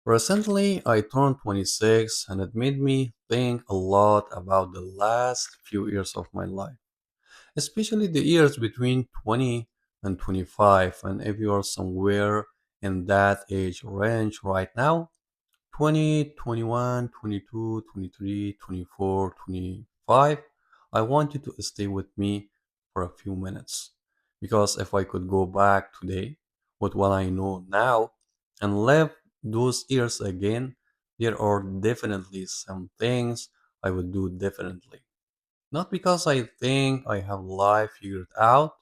Recently, I turned 26 and it made me think a lot about the last few years of my life, especially the years between 20 and 25. And if you are somewhere in that age range right now, 20, 21, 22, 23, 24, 25, I want you to stay with me for a few minutes. Because if I could go back today with what I know now and live those years again, there are definitely some things I would do differently. Not because I think I have life figured out.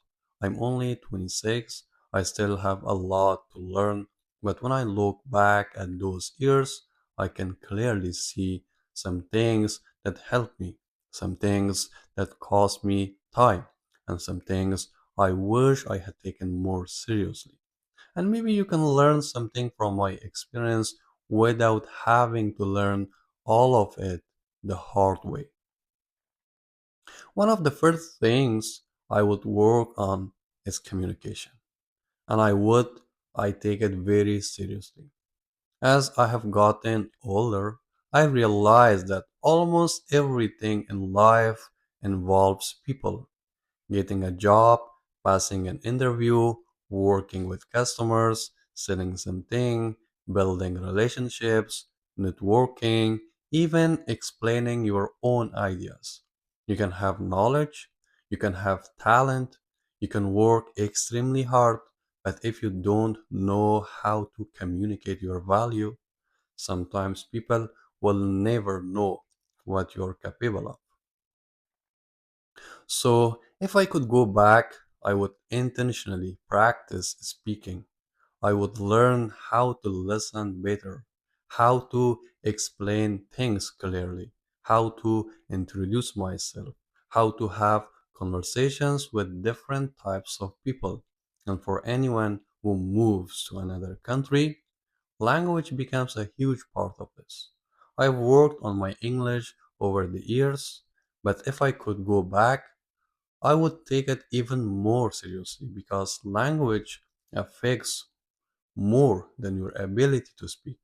I'm only 26. I still have a lot to learn. But when I look back at those years, I can clearly see some things that helped me, some things that cost me time, and some things I wish I had taken more seriously. And maybe you can learn something from my experience without having to learn all of it the hard way. One of the first things I would work on is communication, and I take it very seriously. As I have gotten older, I realize that almost everything in life involves people. Getting a job, passing an interview, working with customers, selling something, building relationships, networking, even explaining your own ideas. You can have knowledge, you can have talent, you can work extremely hard, but if you don't know how to communicate your value, sometimes people will never know what you're capable of. So, if I could go back, I would intentionally practice speaking. I would learn how to listen better, how to explain things clearly, how to introduce myself, how to have conversations with different types of people. And for anyone who moves to another country, language becomes a huge part of this. I've worked on my English over the years, but if I could go back, I would take it even more seriously because language affects more than your ability to speak.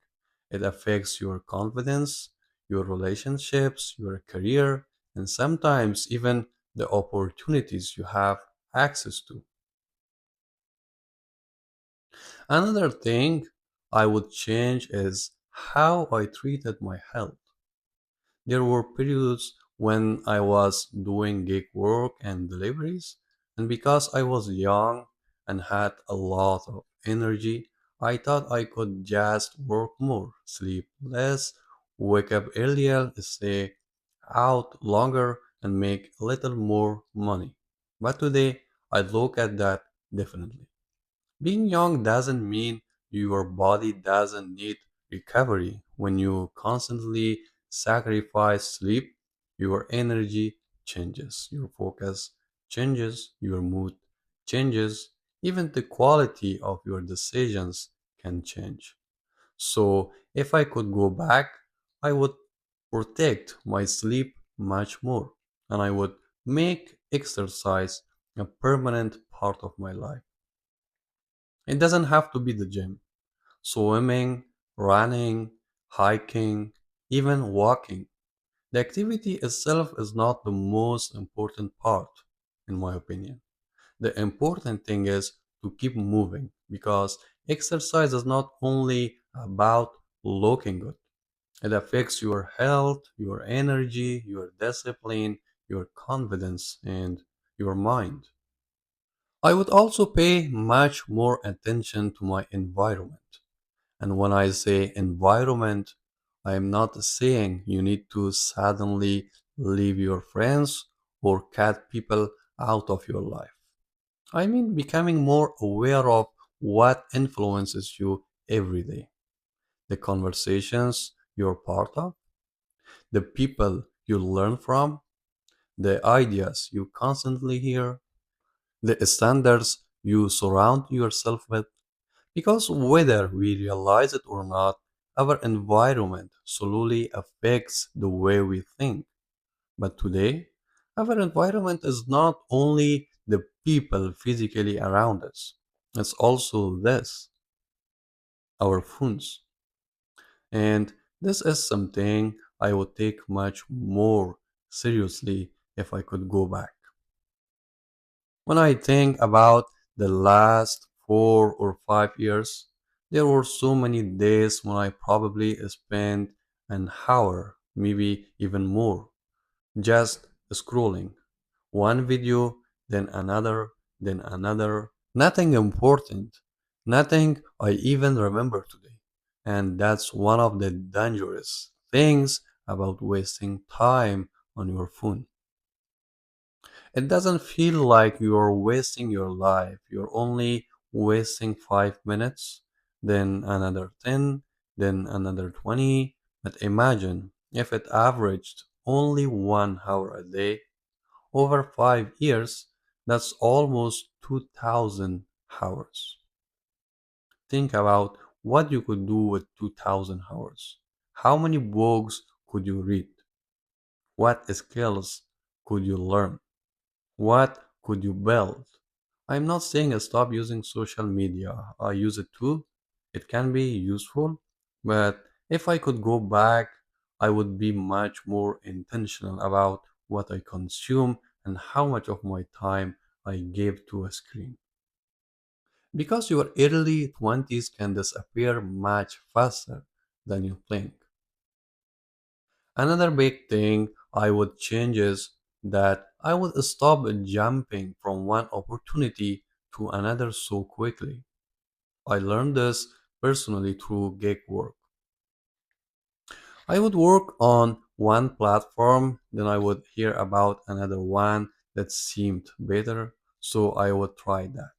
It affects your confidence, your relationships, your career, and sometimes even the opportunities you have access to. Another thing I would change is how I treated my health. There were periods when I was doing gig work and deliveries, and because I was young and had a lot of energy, I thought I could just work more, sleep less, wake up earlier, stay out longer, and make a little more money. But today, I look at that differently. Being young doesn't mean your body doesn't need recovery. When you constantly sacrifice sleep, your energy changes, your focus changes, your mood changes, even the quality of your decisions can change. So, if I could go back, I would protect my sleep much more and I would make exercise a permanent part of my life. It doesn't have to be the gym. Swimming, running, hiking, even walking. The activity itself is not the most important part, in my opinion. The important thing is to keep moving because exercise is not only about looking good, it affects your health, your energy, your discipline, your confidence, and your mind. I would also pay much more attention to my environment. And when I say environment, I am not saying you need to suddenly leave your friends or cut people out of your life. I mean becoming more aware of what influences you every day, the conversations you're part of, the people you learn from, the ideas you constantly hear, the standards you surround yourself with. Because whether we realize it or not, our environment slowly affects the way we think. But today, our environment is not only the people physically around us, it's also this, our phones. And this is something I would take much more seriously if I could go back. When I think about the last 4 or 5 years, there were so many days when I probably spent an hour, maybe even more, just scrolling. One video, then another. Nothing important. Nothing I even remember today. And that's one of the dangerous things about wasting time on your phone. It doesn't feel like you're wasting your life. You're only wasting 5 minutes, then another 10, then another 20. But imagine if it averaged only 1 hour a day over 5 years, that's almost 2,000 hours. Think about what you could do with 2,000 hours. How many books could you read? What skills could you learn? What could you build? I'm not saying I stop using social media. I use it too. It can be useful. But if I could go back, I would be much more intentional about what I consume and how much of my time I gave to a screen. Because your early 20s can disappear much faster than you think. Another big thing I would change is that I would stop jumping from one opportunity to another so quickly. I learned this personally through gig work. I would work on one platform, then I would hear about another one that seemed better, so I would try that.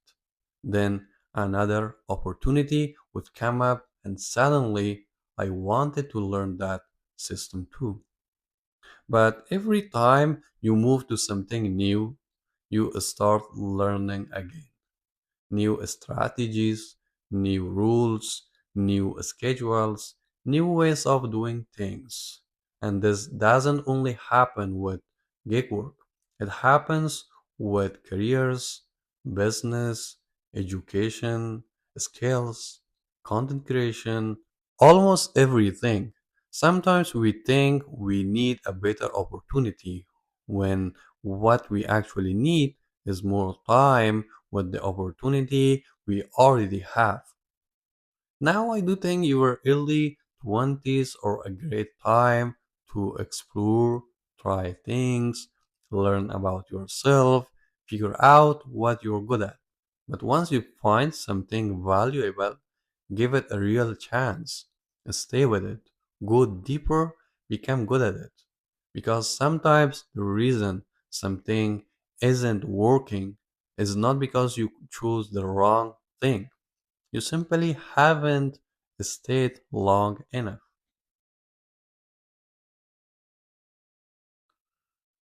Then another opportunity would come up, and suddenly I wanted to learn that system too. But every time you move to something new, you start learning again. New strategies, new rules, new schedules, new ways of doing things. And this doesn't only happen with gig work, it happens with careers, business, education, skills, content creation, almost everything. Sometimes we think we need a better opportunity when what we actually need is more time with the opportunity we already have. Now, I do think your early 20s are a great time to explore, try things, learn about yourself, figure out what you're good at. But once you find something valuable, give it a real chance. Stay with it. Go deeper, become good at it. Because sometimes the reason something isn't working is not because you chose the wrong thing. You simply haven't stayed long enough.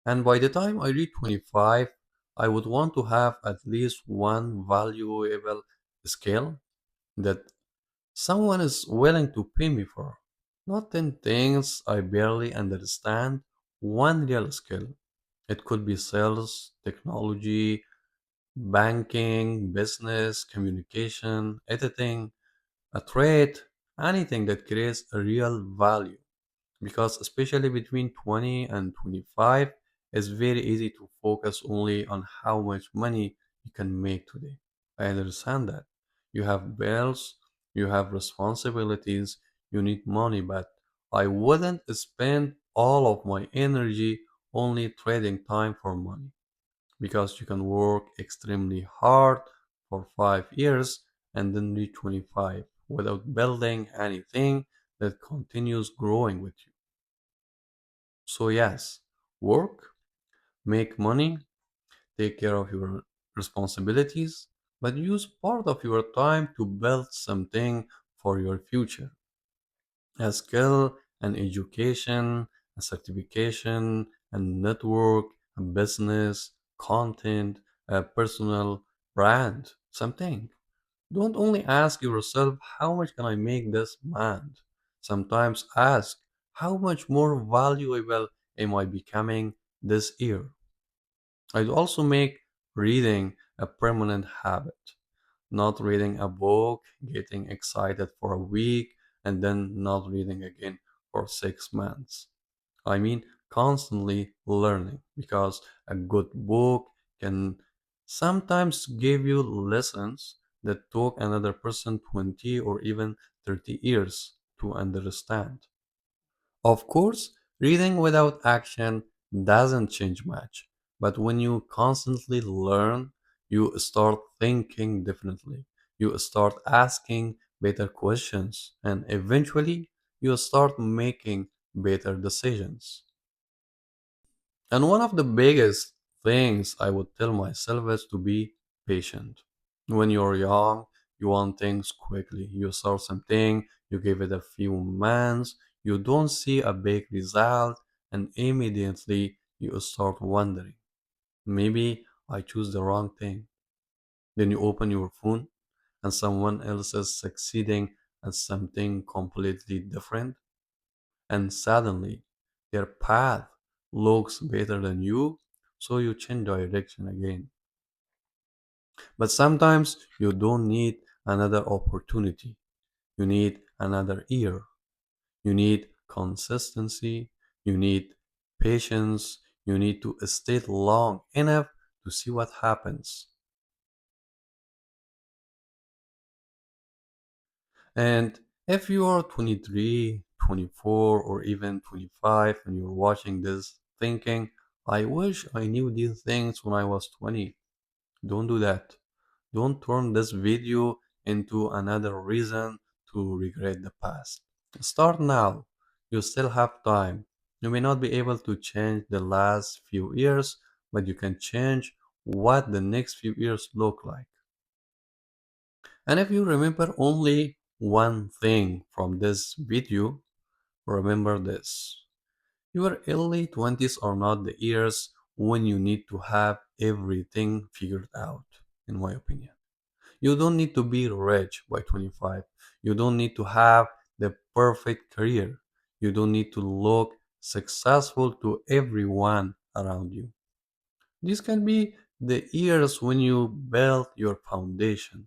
And by the time I reach 25, I would want to have at least one valuable skill that someone is willing to pay me for. Not 10 things I barely understand, one real skill. It could be sales, technology, banking, business, communication, editing, a trade, anything that creates a real value. Because especially between 20 and 25, it's very easy to focus only on how much money you can make today. I understand that. You have bills, you have responsibilities, you need money, but I wouldn't spend all of my energy only trading time for money because you can work extremely hard for 5 years and then reach 25 without building anything that continues growing with you. So, yes, work, make money, take care of your responsibilities, but use part of your time to build something for your future. A skill, an education, a certification, a network, a business, content, a personal brand, something. Don't only ask yourself, how much can I make this month? Sometimes ask, how much more valuable am I becoming this year? I'd also make reading a permanent habit. Not reading a book, getting excited for a week, and then not reading again for 6 months. I mean, constantly learning because a good book can sometimes give you lessons that took another person 20 or even 30 years to understand. Of course, reading without action doesn't change much, but when you constantly learn, you start thinking differently. You start asking better questions, and eventually, you start making better decisions. And one of the biggest things I would tell myself is to be patient. When you're young, you want things quickly. You start something, you give it a few months, you don't see a big result, and immediately you start wondering, maybe I choose the wrong thing. Then you open your phone and someone else is succeeding at something completely different, and suddenly their path looks better than you, so you change direction again. But sometimes you don't need another opportunity. You need another year. You need consistency. You need patience. You need to stay long enough to see what happens. And if you are 23, 24, or even 25 and you're watching this thinking, I wish I knew these things when I was 20. Don't do that. Don't turn this video into another reason to regret the past. Start now. You still have time. You may not be able to change the last few years, but you can change what the next few years look like. And if you remember only one thing from this video, remember this. Your early 20s are not the years when you need to have everything figured out, in my opinion. You don't need to be rich by 25. You don't need to have the perfect career. You don't need to look successful to everyone around you. These can be the years when you build your foundation,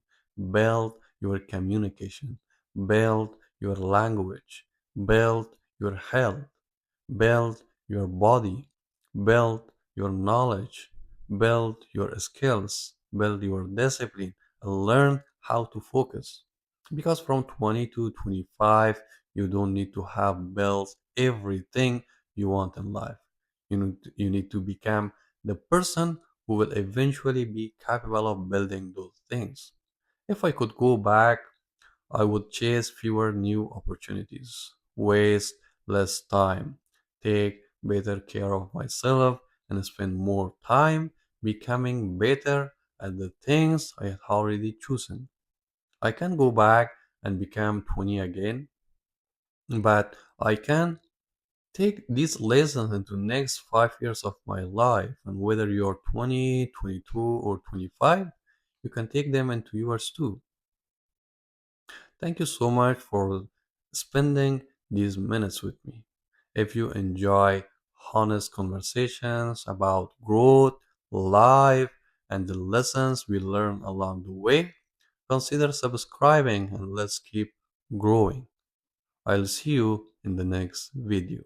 build your communication, build your language, build your health, build your body, build your knowledge, build your skills, build your discipline, and learn how to focus. Because from 20 to 25, you don't need to have built everything you want in life. You need to become the person who will eventually be capable of building those things. If I could go back, I would chase fewer new opportunities, waste less time, take better care of myself, and spend more time becoming better at the things I had already chosen. I can go back and become 20 again, but I can take these lessons into next 5 years of my life. And whether you're 20, 22, or 25, you can take them into yours too. Thank you so much for spending these minutes with me. If you enjoy honest conversations about growth, life, and the lessons we learn along the way, consider subscribing and let's keep growing. I'll see you in the next video.